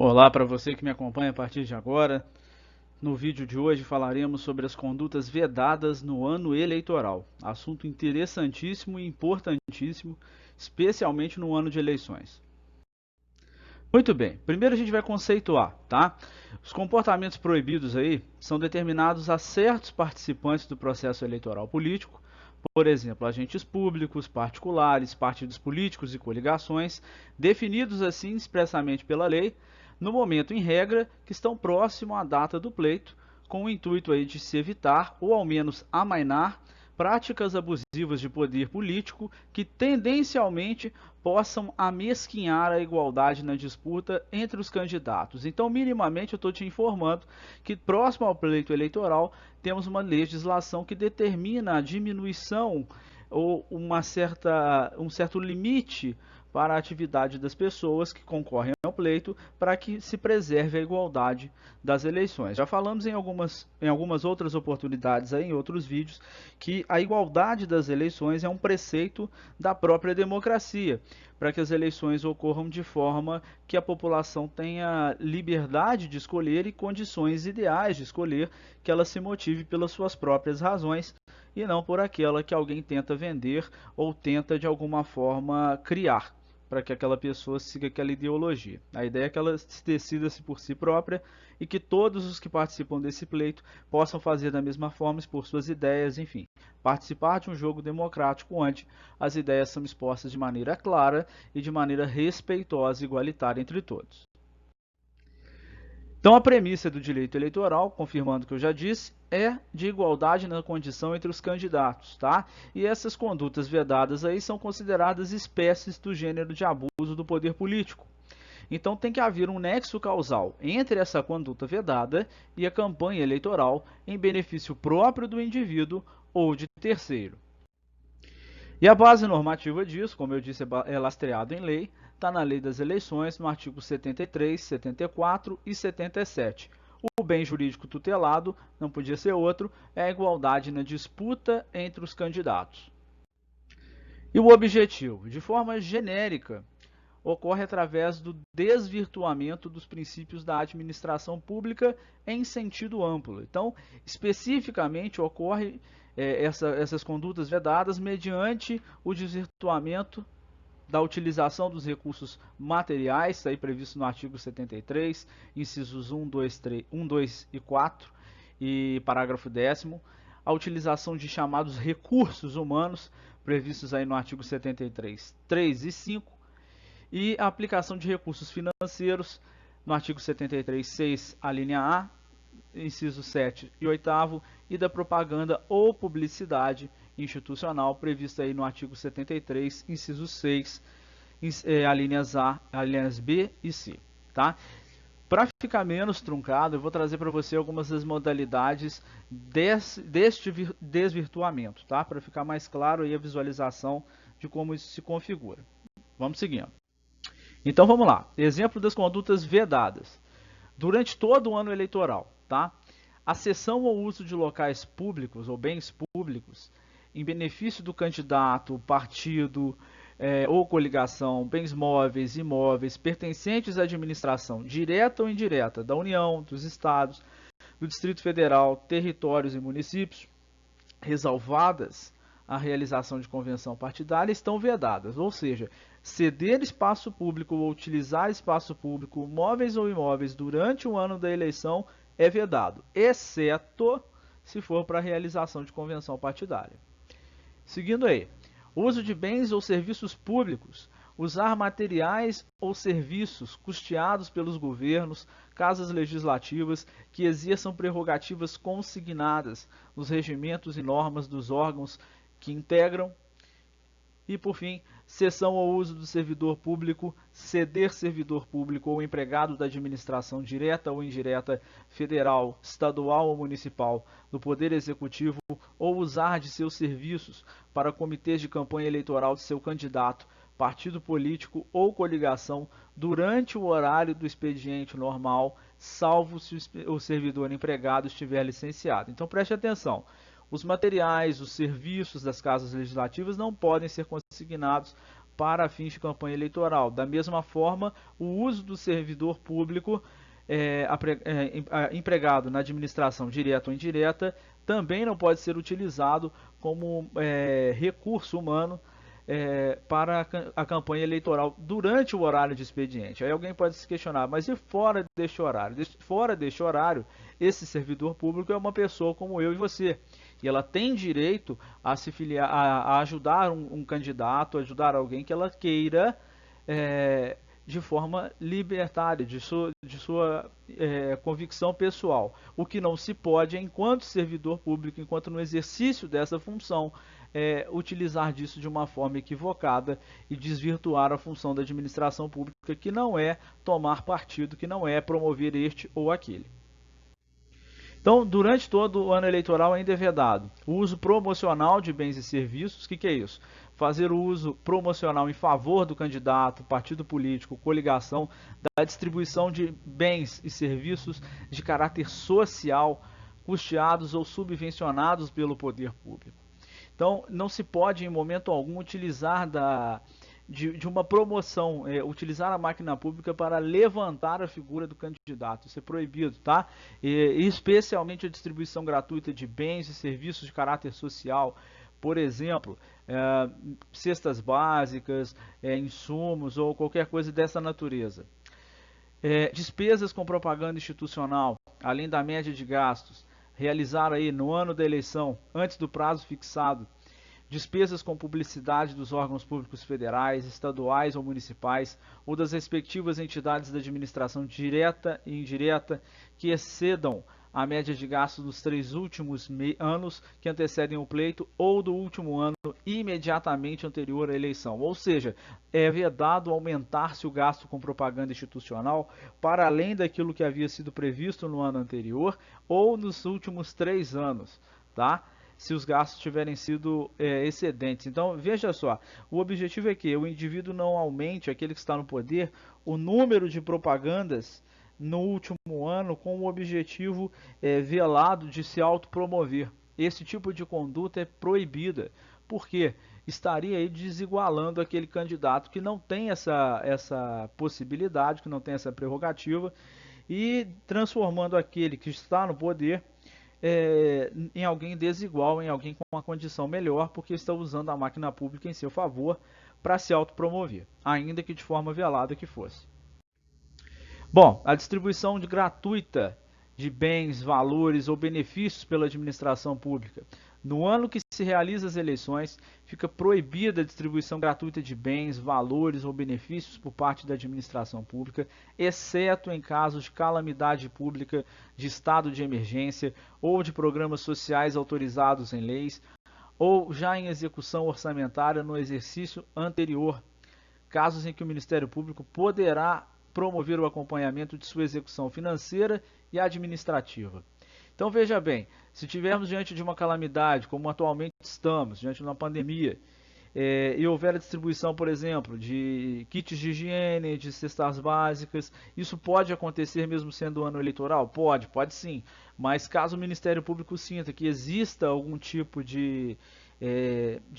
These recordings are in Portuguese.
Olá para você que me acompanha a partir de agora. No vídeo de hoje falaremos sobre as condutas vedadas no ano eleitoral. Assunto interessantíssimo e importantíssimo, especialmente no ano de eleições. Muito bem, primeiro a gente vai conceituar, tá? Os comportamentos proibidos aí são determinados a certos participantes do processo eleitoral político, por exemplo, agentes públicos, particulares, partidos políticos e coligações, definidos assim expressamente pela lei, no momento em regra que estão próximo à data do pleito, com o intuito aí de se evitar ou ao menos amainar práticas abusivas de poder político que tendencialmente possam amesquinhar a igualdade na disputa entre os candidatos. Então, minimamente, eu estou te informando que próximo ao pleito eleitoral temos uma legislação que determina a diminuição ou um certo limite para a atividade das pessoas que concorrem ao pleito para que se preserve a igualdade das eleições. Já falamos em algumas outras oportunidades, aí, em outros vídeos, que a igualdade das eleições é um preceito da própria democracia, para que as eleições ocorram de forma que a população tenha liberdade de escolher e condições ideais de escolher, que ela se motive pelas suas próprias razões e não por aquela que alguém tenta vender ou tenta de alguma forma criar para que aquela pessoa siga aquela ideologia. A ideia é que ela se decida-se por si própria e que todos os que participam desse pleito possam fazer da mesma forma, expor suas ideias, enfim, participar de um jogo democrático onde as ideias são expostas de maneira clara e de maneira respeitosa e igualitária entre todos. Então, a premissa do direito eleitoral, confirmando o que eu já disse, é de igualdade na condição entre os candidatos, tá? E essas condutas vedadas aí são consideradas espécies do gênero de abuso do poder político. Então, tem que haver um nexo causal entre essa conduta vedada e a campanha eleitoral em benefício próprio do indivíduo ou de terceiro. E a base normativa disso, como eu disse, é lastreado em lei, está na Lei das Eleições, no artigo 73, 74 e 77. O bem jurídico tutelado, não podia ser outro, é a igualdade na disputa entre os candidatos. E o objetivo, de forma genérica, ocorre através do desvirtuamento dos princípios da administração pública em sentido amplo. Então, especificamente, ocorre essas condutas vedadas mediante o desvirtuamento da utilização dos recursos materiais, está aí previsto no artigo 73, incisos 1, 2 e 4, e parágrafo 10º, a utilização de chamados recursos humanos, previstos aí no artigo 73, 3 e 5, e a aplicação de recursos financeiros, no artigo 73, 6, a linha A, inciso 7 e 8º, e da propaganda ou publicidade institucional, prevista aí no artigo 73, inciso 6, alíneas B e C. Tá? Para ficar menos truncado, eu vou trazer para você algumas das modalidades deste desvirtuamento, tá? Para ficar mais claro aí a visualização de como isso se configura. Vamos seguindo. Então vamos lá. Exemplo das condutas vedadas. Durante todo o ano eleitoral, tá? A cessão ou uso de locais públicos ou bens públicos em benefício do candidato, partido ou coligação, bens móveis, imóveis, pertencentes à administração direta ou indireta da União, dos Estados, do Distrito Federal, territórios e municípios, ressalvadas a realização de convenção partidária, estão vedadas, ou seja, ceder espaço público ou utilizar espaço público, móveis ou imóveis, durante o ano da eleição é vedado, exceto se for para a realização de convenção partidária. Seguindo aí, uso de bens ou serviços públicos, usar materiais ou serviços custeados pelos governos, casas legislativas que exerçam prerrogativas consignadas nos regimentos e normas dos órgãos que integram. E, por fim, cessão ou uso do servidor público, ceder servidor público ou empregado da administração direta ou indireta, federal, estadual ou municipal, do Poder Executivo, ou usar de seus serviços para comitês de campanha eleitoral de seu candidato, partido político ou coligação durante o horário do expediente normal, salvo se o servidor empregado estiver licenciado. Então, preste atenção. Os materiais, os serviços das casas legislativas não podem ser consignados para fins de campanha eleitoral. Da mesma forma, o uso do servidor público empregado na administração direta ou indireta também não pode ser utilizado como recurso humano para a campanha eleitoral durante o horário de expediente. Aí alguém pode se questionar, mas e fora deste horário? Fora deste horário, esse servidor público é uma pessoa como eu e você. E ela tem direito a se filiar, a ajudar um candidato, a ajudar alguém que ela queira de forma libertária, de sua convicção pessoal. O que não se pode é, enquanto servidor público, enquanto no exercício dessa função, utilizar disso de uma forma equivocada e desvirtuar a função da administração pública, que não é tomar partido, que não é promover este ou aquele. Então, durante todo o ano eleitoral ainda é vedado o uso promocional de bens e serviços. O que é isso? Fazer o uso promocional em favor do candidato, partido político, coligação, da distribuição de bens e serviços de caráter social, custeados ou subvencionados pelo poder público. Então, não se pode em momento algum utilizar de uma promoção, utilizar a máquina pública para levantar a figura do candidato. Isso é proibido, tá? Especialmente a distribuição gratuita de bens e serviços de caráter social, por exemplo, cestas básicas, insumos ou qualquer coisa dessa natureza. Despesas com propaganda institucional, além da média de gastos, realizar aí no ano da eleição, antes do prazo fixado, despesas com publicidade dos órgãos públicos federais, estaduais ou municipais, ou das respectivas entidades da administração direta e indireta que excedam a média de gastos dos 3 últimos anos que antecedem o pleito ou do último ano imediatamente anterior à eleição. Ou seja, é vedado aumentar-se o gasto com propaganda institucional para além daquilo que havia sido previsto no ano anterior ou nos últimos 3 anos, tá? Se os gastos tiverem sido excedentes. Então, veja só, o objetivo é que o indivíduo não aumente, aquele que está no poder, o número de propagandas no último ano com o objetivo velado de se autopromover. Esse tipo de conduta é proibida, porque estaria aí desigualando aquele candidato que não tem essa possibilidade, que não tem essa prerrogativa, e transformando aquele que está no poder em alguém desigual, em alguém com uma condição melhor, porque está usando a máquina pública em seu favor para se autopromover, ainda que de forma velada que fosse. Bom, a distribuição gratuita de bens, valores ou benefícios pela administração pública. No ano que se realiza as eleições, fica proibida a distribuição gratuita de bens, valores ou benefícios por parte da administração pública, exceto em casos de calamidade pública, de estado de emergência ou de programas sociais autorizados em leis, ou já em execução orçamentária no exercício anterior, casos em que o Ministério Público poderá promover o acompanhamento de sua execução financeira e administrativa. Então veja bem, se estivermos diante de uma calamidade, como atualmente estamos, diante de uma pandemia, e houver a distribuição, por exemplo, de kits de higiene, de cestas básicas, isso pode acontecer mesmo sendo ano eleitoral? Pode sim, mas caso o Ministério Público sinta que exista algum tipo de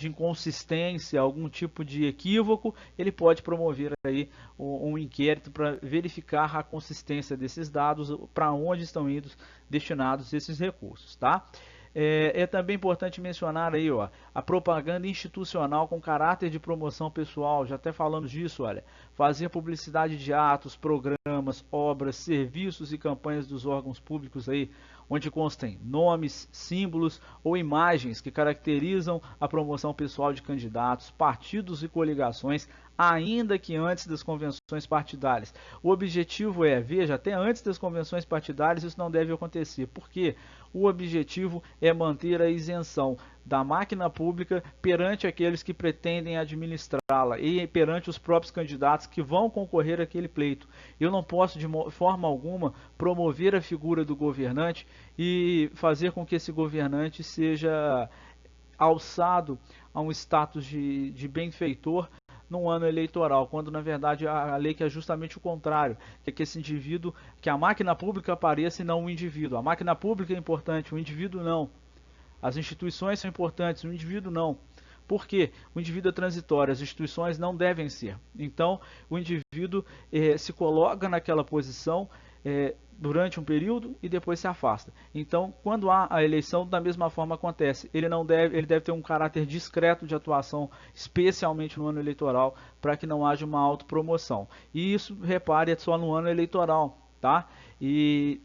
inconsistência, algum tipo de equívoco, ele pode promover aí um inquérito para verificar a consistência desses dados, para onde estão indo destinados esses recursos, tá? É também importante mencionar aí, ó, a propaganda institucional com caráter de promoção pessoal. Já até falamos disso, olha, fazer publicidade de atos, programas, obras, serviços e campanhas dos órgãos públicos aí, onde constem nomes, símbolos ou imagens que caracterizam a promoção pessoal de candidatos, partidos e coligações, ainda que antes das convenções partidárias. O objetivo veja, até antes das convenções partidárias isso não deve acontecer. Por quê? O objetivo é manter a isenção da máquina pública perante aqueles que pretendem administrá-la e perante os próprios candidatos que vão concorrer àquele pleito. Eu não posso de forma alguma promover a figura do governante e fazer com que esse governante seja alçado a um status de benfeitor num ano eleitoral, quando na verdade a lei quer justamente o contrário, que esse indivíduo, que a máquina pública apareça e não o indivíduo. A máquina pública é importante, o indivíduo não. As instituições são importantes, o indivíduo não. Por quê? O indivíduo é transitório, as instituições não devem ser. Então, o indivíduo se coloca naquela posição durante um período e depois se afasta. Então, quando há a eleição, da mesma forma acontece. Ele deve ter um caráter discreto de atuação, especialmente no ano eleitoral, para que não haja uma autopromoção. E isso, repare, é só no ano eleitoral, tá? E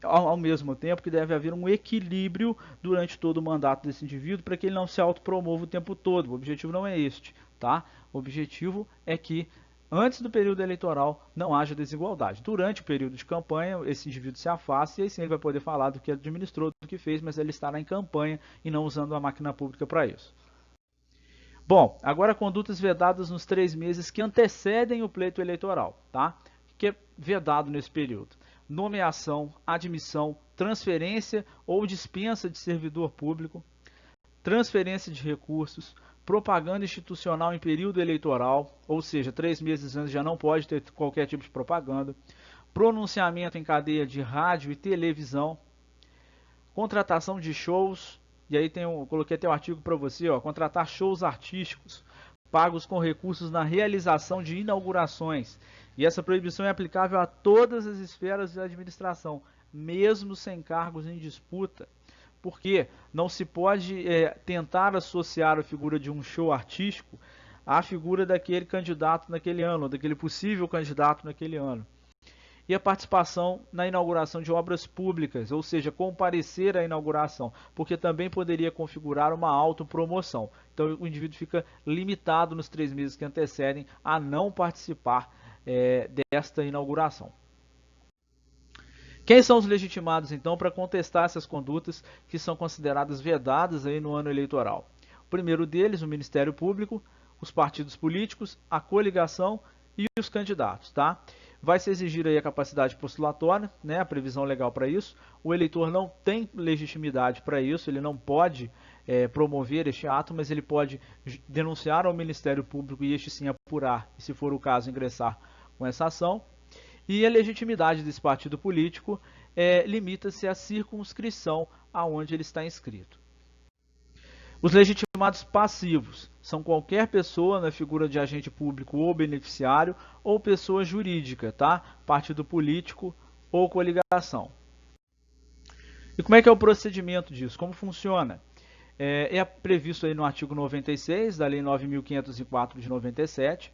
ao mesmo tempo que deve haver um equilíbrio durante todo o mandato desse indivíduo para que ele não se autopromova o tempo todo. O objetivo não é este, tá? O objetivo é que antes do período eleitoral não haja desigualdade. Durante o período de campanha, esse indivíduo se afasta e aí sim ele vai poder falar do que administrou, do que fez, mas ele estará em campanha e não usando a máquina pública para isso. Bom, agora condutas vedadas nos 3 meses que antecedem o pleito eleitoral, tá? O que é vedado nesse período? Nomeação, admissão, transferência ou dispensa de servidor público, transferência de recursos, propaganda institucional em período eleitoral, ou seja, 3 meses antes já não pode ter qualquer tipo de propaganda, pronunciamento em cadeia de rádio e televisão, contratação de shows, e aí coloquei até o artigo para você, ó, contratar shows artísticos, pagos com recursos na realização de inaugurações. E essa proibição é aplicável a todas as esferas da administração, mesmo sem cargos em disputa. Porque não se pode tentar associar a figura de um show artístico à figura daquele candidato naquele ano, ou daquele possível candidato naquele ano. E a participação na inauguração de obras públicas, ou seja, comparecer à inauguração, porque também poderia configurar uma autopromoção. Então o indivíduo fica limitado nos 3 meses que antecedem a não participar desta inauguração. Quem são os legitimados, então, para contestar essas condutas que são consideradas vedadas aí no ano eleitoral? O primeiro deles, o Ministério Público, os partidos políticos, a coligação e os candidatos, tá? Vai se exigir aí a capacidade postulatória, né, a previsão legal para isso. O eleitor não tem legitimidade para isso, ele não pode promover este ato, mas ele pode denunciar ao Ministério Público e este sim apurar, e se for o caso, ingressar com essa ação. E a legitimidade desse partido político limita-se à circunscrição aonde ele está inscrito. Os legitimados passivos são qualquer pessoa na figura de agente público ou beneficiário ou pessoa jurídica, tá? Partido político ou coligação. E como é que é o procedimento disso? Como funciona? É previsto aí no artigo 96 da Lei 9.504 de 97,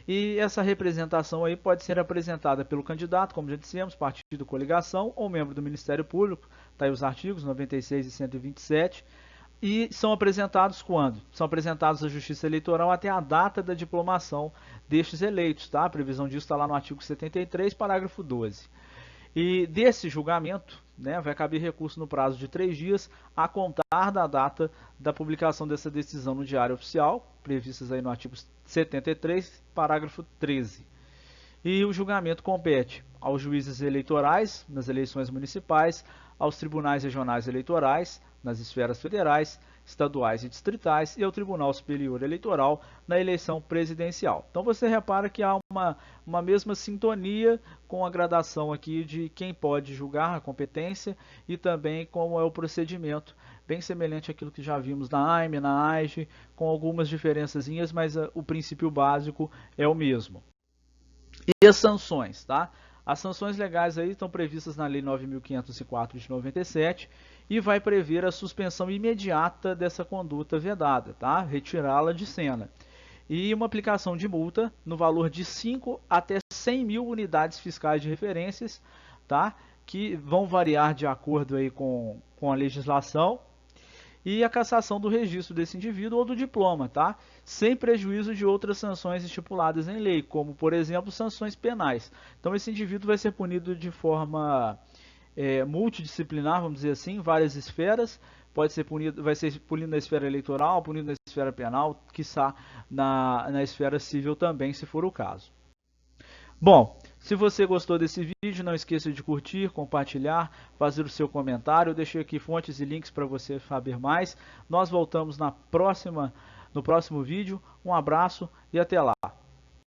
e essa representação aí pode ser apresentada pelo candidato, como já dissemos, partido, coligação ou membro do Ministério Público, tá aí os artigos 96 e 127, e são apresentados quando? São apresentados à Justiça Eleitoral até a data da diplomação destes eleitos, tá? A previsão disso está lá no artigo 73, parágrafo 12. E desse julgamento, né, vai caber recurso no prazo de 3 dias a contar da data da publicação dessa decisão no Diário Oficial, previstas aí no artigo 73, parágrafo 13. E o julgamento compete aos juízes eleitorais nas eleições municipais, aos tribunais regionais eleitorais nas esferas federais, estaduais e distritais e ao Tribunal Superior Eleitoral na eleição presidencial. Então você repara que há uma mesma sintonia com a gradação aqui de quem pode julgar a competência e também como é o procedimento, bem semelhante àquilo que já vimos na AIME, na AIGE, com algumas diferençazinhas, mas o princípio básico é o mesmo. E as sanções, tá? As sanções legais aí estão previstas na Lei 9.504 de 97 e vai prever a suspensão imediata dessa conduta vedada, tá? Retirá-la de cena. E uma aplicação de multa no valor de 5 até 100 mil unidades fiscais de referências, tá? Que vão variar de acordo aí com a legislação, e a cassação do registro desse indivíduo ou do diploma, tá? Sem prejuízo de outras sanções estipuladas em lei, como, por exemplo, sanções penais. Então, esse indivíduo vai ser punido de forma multidisciplinar, vamos dizer assim, em várias esferas. Pode ser punido, vai ser punido na esfera eleitoral, punido na esfera penal, quiçá na esfera civil também, se for o caso. Bom, se você gostou desse vídeo, não esqueça de curtir, compartilhar, fazer o seu comentário. Eu deixei aqui fontes e links para você saber mais. Nós voltamos no próximo vídeo. Um abraço e até lá.